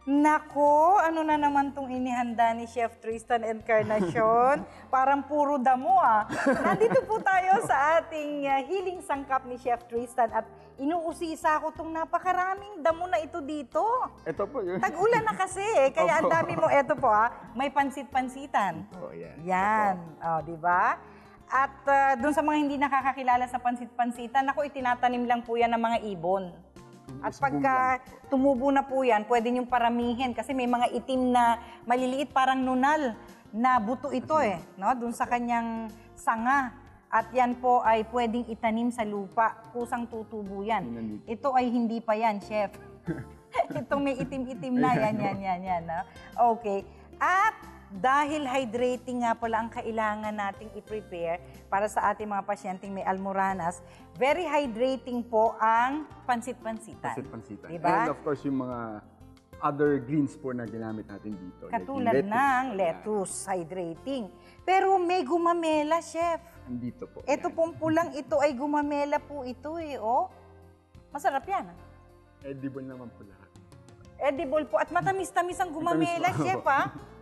Nako, ano na naman tong inihanda ni Chef Tristan Encarnacion? Parang puro damo ah. Nandito po tayo sa ating hiling sangkap ni Chef Tristan at inuusisa ko tong napakaraming damo na ito dito. Ito po yun. Tag-ulan na kasi kaya ang dami mo. Ito po may pansit-pansitan. Oh, yeah. Yan, di ba? At dun sa mga hindi nakakakilala sa pansit-pansitan, ako itinatanim lang po yan ng mga ibon. At pagka tumubo na po yan, pwede niyong paramihin kasi may mga itim na maliliit parang nunal na buto ito no? Doon sa kanyang sanga. At yan po ay pwedeng itanim sa lupa. Kusang tutubo yan. Ito ay hindi pa yan, Chef. Itong may itim-itim na, yan. No? Okay. At dahil hydrating nga pala ang kailangan nating i-prepare para sa ating mga pasyenteng may almoranas, very hydrating po ang pansit-pansitan. Pansit-pansitan. Diba? And of course, yung mga other greens po na ginamit natin dito. Katulad like ng lettuce, hydrating. Pero may gumamela, Chef. Andito po. Ito pong pulang ito ay gumamela po ito oh. Masarap yan. Edible naman po lahat. Edible po at matamis-tamis ang gumamela, Chef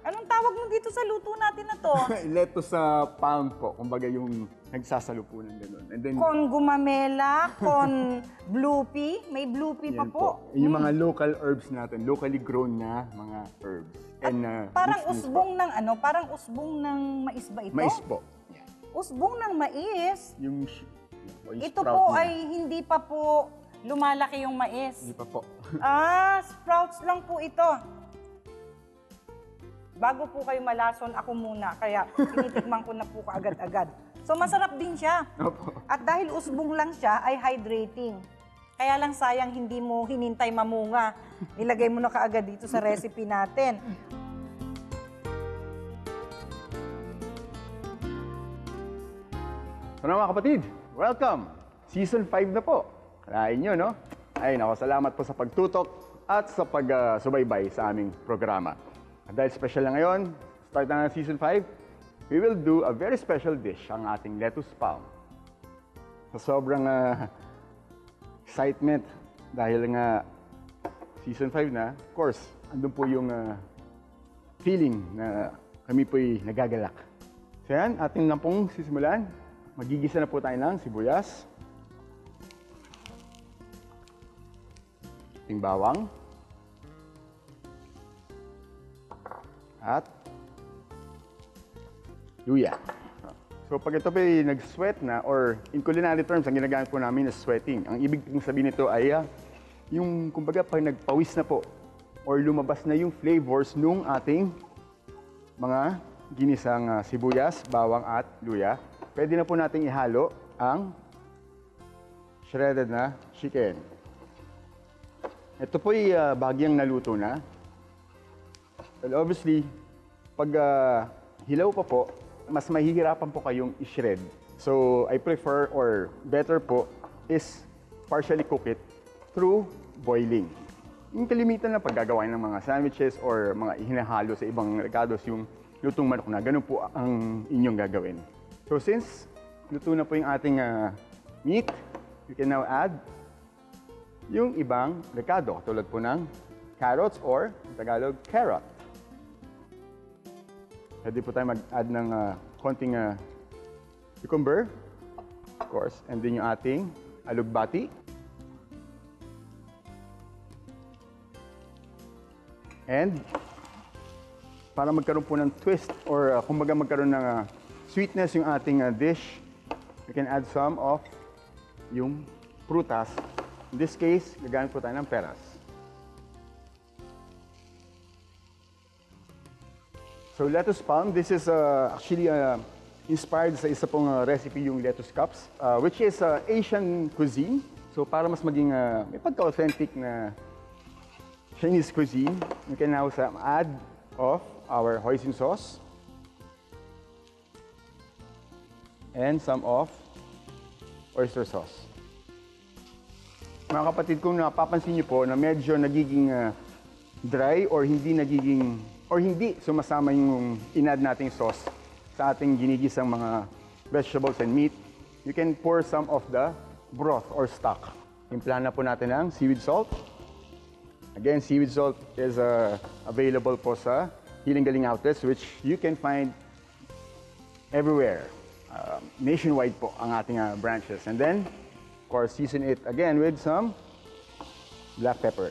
Anong tawag mo dito sa luto natin na to? Lettuce sa pound po, kumbaga yung nagsasalo po ng gano'n. And then, Con gumamela, con blue pea, may blue pea pa po. Yung mga local herbs natin, locally grown na mga herbs. And, parang usbong ng parang usbong ng mais ba ito? Mais po. Yeah. Usbong ng mais? Yung Ito sprout po niya. ay hindi pa po lumalaki yung mais. Hindi pa po. Sprouts lang po ito. Bago po kayo malason, ako muna. Kaya tinitikman ko na po kaagad-agad. So masarap din siya. Opo. At dahil usbong lang siya, ay hydrating. Kaya lang sayang hindi mo hinintay mamunga. Nilagay mo na kaagad dito sa recipe natin. So mga kapatid, welcome! Season 5 na po. Kalahin nyo, no? Ay, nako, salamat po sa pagtutok at sa pagsubaybay sa aming programa. At dahil special na ngayon, start na ng Season 5, we will do a very special dish, ang ating lettuce palm. So sobrang excitement dahil nga Season 5 na, of course, andun po yung feeling na kami po'y nagagalak. So yan, ating na pong sisimulan. Magigisa na po tayo ng sibuyas, ating bawang, at luya. So pag ito po'y nag-sweat na, or in culinary terms, ang ginagamit po namin is sweating. Ang ibig sabihin nito ay yung, kumbaga, pag nagpawis na po, or lumabas na yung flavors nung ating mga ginisang sibuyas, bawang at luya, pwede na po nating ihalo ang shredded na chicken. Ito po'y bagyang naluto na. Well, obviously, pag hilaw pa po, mas mahihirapan po kayong i-shred. So, I prefer or better po is partially cook it through boiling. Yung kalimitan na paggagawain ng mga sandwiches or mga hinahalo sa ibang recados, yung lutong manok na, ganun po ang inyong gagawin. So, since luto na po yung ating meat, you can now add yung ibang recado, tulad po ng carrots or Tagalog, carrot. Pwede po tayo mag-add ng konting cucumber, of course, and then yung ating alugbati. And para magkaroon po ng twist or kumbaga magkaroon ng sweetness yung ating dish, you can add some of yung prutas. In this case, gagamit po tayo ng peras. So lettuce palm, this is actually inspired sa isa pong recipe, yung lettuce cups, which is Asian cuisine. So para mas maging may pagka-authentic na Chinese cuisine, you can now add of our hoisin sauce and some of oyster sauce. Mga kapatid, kung napapansin niyo po na medyo nagiging dry or hindi sumasama yung in-add nating sauce sa ating ginigisang mga vegetables and meat, you can pour some of the broth or stock. Timplahan na po natin ng seaweed salt Again, seaweed salt is available po sa Healing Galing outlets, which you can find everywhere. Nationwide po ang ating branches. And then, of course, season it again with some black pepper.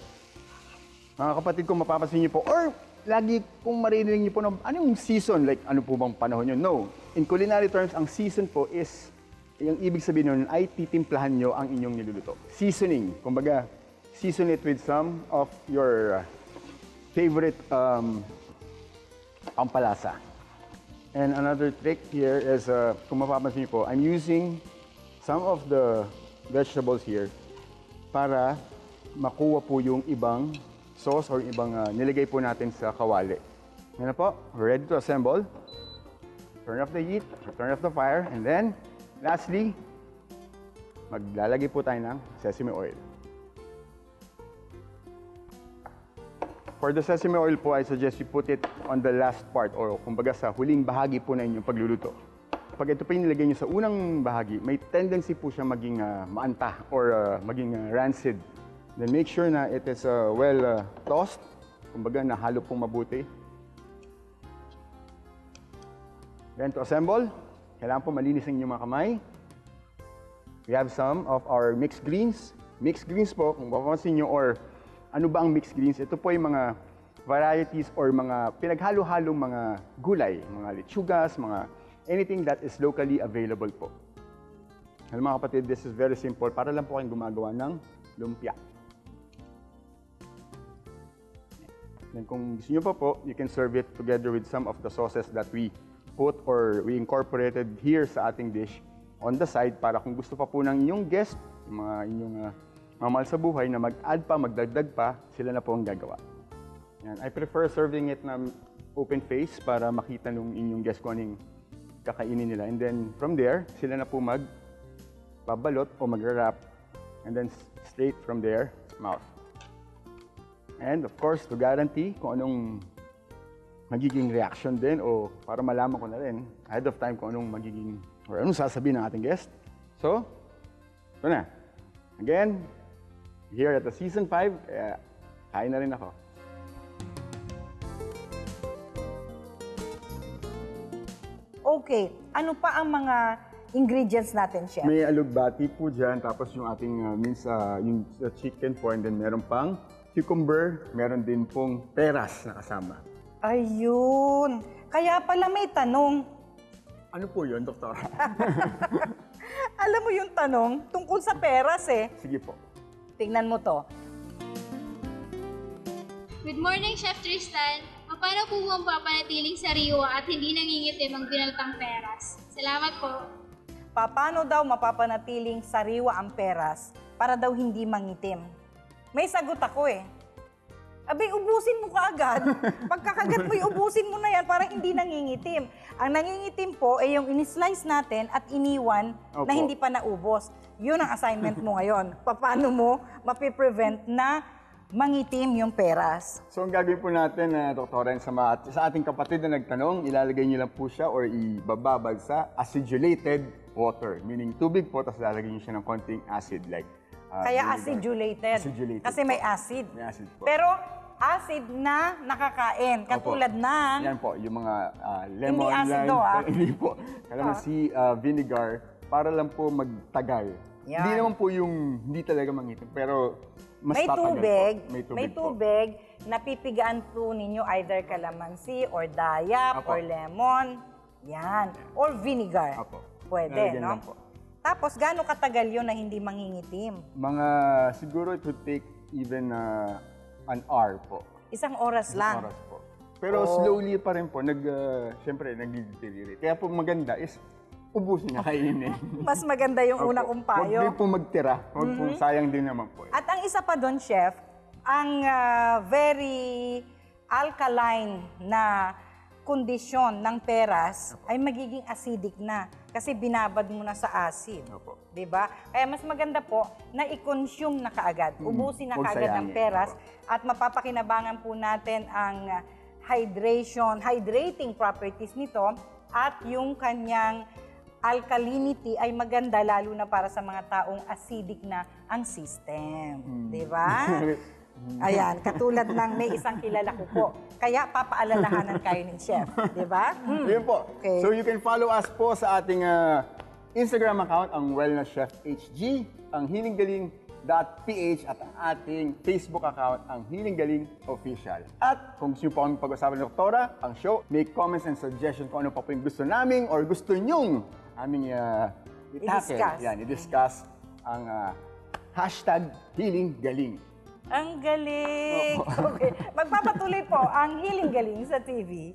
Mga kapatid, kung mapapansin niyo po, or lagi kung maririnig niyo po, ano yung season? Like, ano po bang panahon yun? No. In culinary terms, ang season po is, yung ibig sabihin nun ay titimplahan nyo ang inyong niluluto. Seasoning. Kumbaga, season it with some of your favorite pampalasa. And another trick here is, kung mapapansin niyo po, I'm using some of the vegetables here para makuha po yung ibang sauce or ibang nilagay po natin sa kawali. Yan na po, we're ready to assemble. Turn off the heat, turn off the fire, and then, lastly, maglalagay po tayo ng sesame oil. For the sesame oil po, I suggest you put it on the last part or kumbaga sa huling bahagi po na inyong pagluluto. Pag ito po yung nilagay nyo sa unang bahagi, may tendency po siya maging maanta or maging rancid. Then make sure na it is well tossed, kumbaga nahalo pong mabuti. Then to assemble, kailangan po malinis ang inyong mga kamay. We have some of our mixed greens. Mixed greens po, kung mapapansin nyo, or ano ba ang mixed greens? Ito po yung mga varieties or mga pinaghalo-halong mga gulay, mga lechugas, mga anything that is locally available po. Alam mga kapatid, this is very simple. Para lang po kayong gumagawa ng lumpia. Then kung gusto nyo pa po, you can serve it together with some of the sauces that we put or we incorporated here sa ating dish on the side para kung gusto pa po ng inyong guest, yung mga inyong mga mahal sa buhay na mag-add pa, magdagdag pa, sila na po ang gagawa. Yan. I prefer serving it na open face para makita nung inyong guest kung anong kakainin nila. And then from there, sila na po magbabalot o mag-wrap and then straight from their mouth. And of course, to guarantee kung anong magiging reaction din o para malaman ko na rin ahead of time kung anong magiging or anong sasabihin ng ating guest. So, ito na. Again, here at the season 5, kaya kain na rin ako. Okay, ano pa ang mga ingredients natin, Chef? May alugbati po dyan, tapos yung ating yung chicken po, and then meron pang cucumber, meron din pong peras na kasama. Ayun. Kaya pala may tanong. Ano po yun, Doktora? Alam mo yung tanong tungkol sa peras eh. Sige po. Tingnan mo to. Good morning, Chef Tristan. Paano po ang papanatiling sariwa at hindi nangingitim ang binaltang peras? Salamat po. Paano daw mapapanatiling sariwa ang peras para daw hindi mangitim? May sagot ako eh. Abay, ubusin mo kaagad. Pagkakagat mo, ubusin mo na yan para hindi nangingitim. Ang nangingitim po ay yung in-slice natin at iniwan na hindi pa naubos. Yun ang assignment mo ngayon. Paano mo mapiprevent na mangitim yung peras? So, ang gagawin po natin, Doktora, sa ating kapatid na nagtanong, ilalagay niyo lang po siya or ibababad sa acidulated water. Meaning, tubig po, tapos lalagay niyo siya ng konting acid like Kaya vinegar. acidulated. Kasi may acid. May acid po. Pero acid na nakakain. Katulad ng... Yan po, yung mga lemon, Hindi acido, lime. Hindi po. Kalamansi, vinegar, para lang po magtagal. Yan. Hindi naman po yung hindi talaga mangitim, pero mas May tatagal tubig, po. may tubig, napipigaan po ninyo either calamansi or dayap Apo. or lemon. Yan. Or vinegar. Apo. Pwede, Lalagyan no? lang po. Tapos, gaano katagal yun na hindi mangingitim? Siguro it would take even an hour po. Isang oras lang. Oras po. Pero slowly pa rin po, siyempre, nag-deteriorate. Kaya po maganda is, ubusin na kainin. Mas maganda yung una kong payo. Huwag din po magtira. Huwag po, sayang din naman po. At ang isa pa doon, Chef, ang very alkaline na kondisyon ng peras ay magiging acidic na kasi binabad mo na sa acid. Opo. 'Di ba? Kaya mas maganda po na i-consume na kaagad. Ubusin na Huwag kaagad ng sayangin. peras Opo. at mapapakinabangan po natin ang hydrating properties nito at yung kanyang alkalinity ay maganda lalo na para sa mga taong acidic na ang system. 'Di ba? Ayan, katulad ng may isang kilala ko po. Kaya papaalalahanan kayo ni Chef, di ba? Yun po. Okay. So you can follow us po sa ating Instagram account, ang Wellness Chef HG, ang healinggaling.ph at ang ating Facebook account, ang Healing Galing Official. At kung gusto nyo po kami pag-usapan ni Doktora, ang show, make comments and suggestions kung ano pa po yung gusto namin or gusto nyong aming I-discuss. i-discuss ang hashtag Healing Galing. Ang galing! Okay. Magpapatuloy po ang Healing Galing sa TV.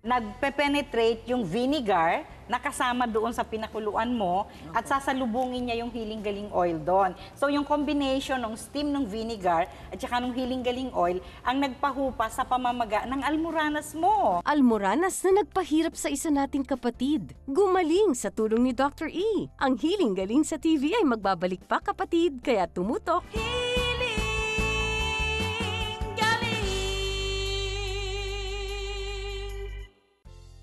Nagpe-penetrate yung vinegar na kasama doon sa pinakuluan mo at sasalubungin niya yung Healing Galing oil doon. So yung combination ng steam ng vinegar at saka ng Healing Galing oil ang nagpahupa sa pamamaga ng almoranas mo. Almoranas na nagpahirap sa isa nating kapatid. Gumaling sa tulong ni Dr. E. Ang Healing Galing sa TV ay magbabalik pa, kapatid, kaya tumutok.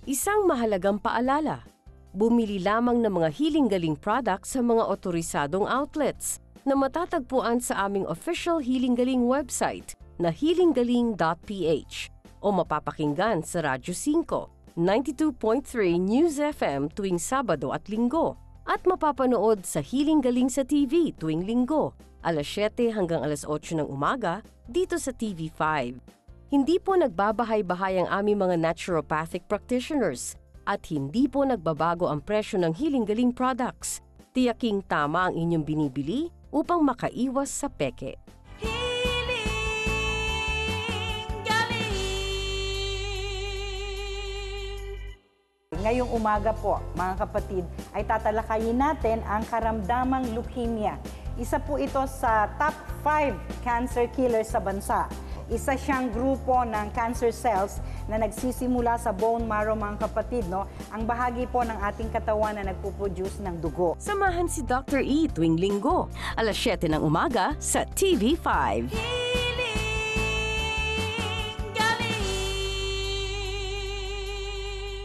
Isang mahalagang paalala, bumili lamang ng mga Healing Galing products sa mga otorisadong outlets na matatagpuan sa aming official Healing Galing website na healinggaling.ph o mapapakinggan sa Radyo 5, 92.3 News FM tuwing Sabado at Linggo at mapapanood sa Healing Galing sa TV tuwing Linggo, alas 7 hanggang alas 8 ng umaga dito sa TV5. Hindi po nagbabahay-bahay ang aming mga naturopathic practitioners at hindi po nagbabago ang presyo ng Healing Galing products. Tiyaking tama ang inyong binibili upang makaiwas sa peke. Ngayong umaga po, mga kapatid, ay tatalakayin natin ang karamdamang leukemia. Isa po ito sa top 5 cancer killers sa bansa. Isa siyang grupo ng cancer cells na nagsisimula sa bone marrow, mga kapatid, no? Ang bahagi po ng ating katawan na nagpo-produce ng dugo. Samahan si Dr. E tuwing Linggo, alas 7 ng umaga sa TV5.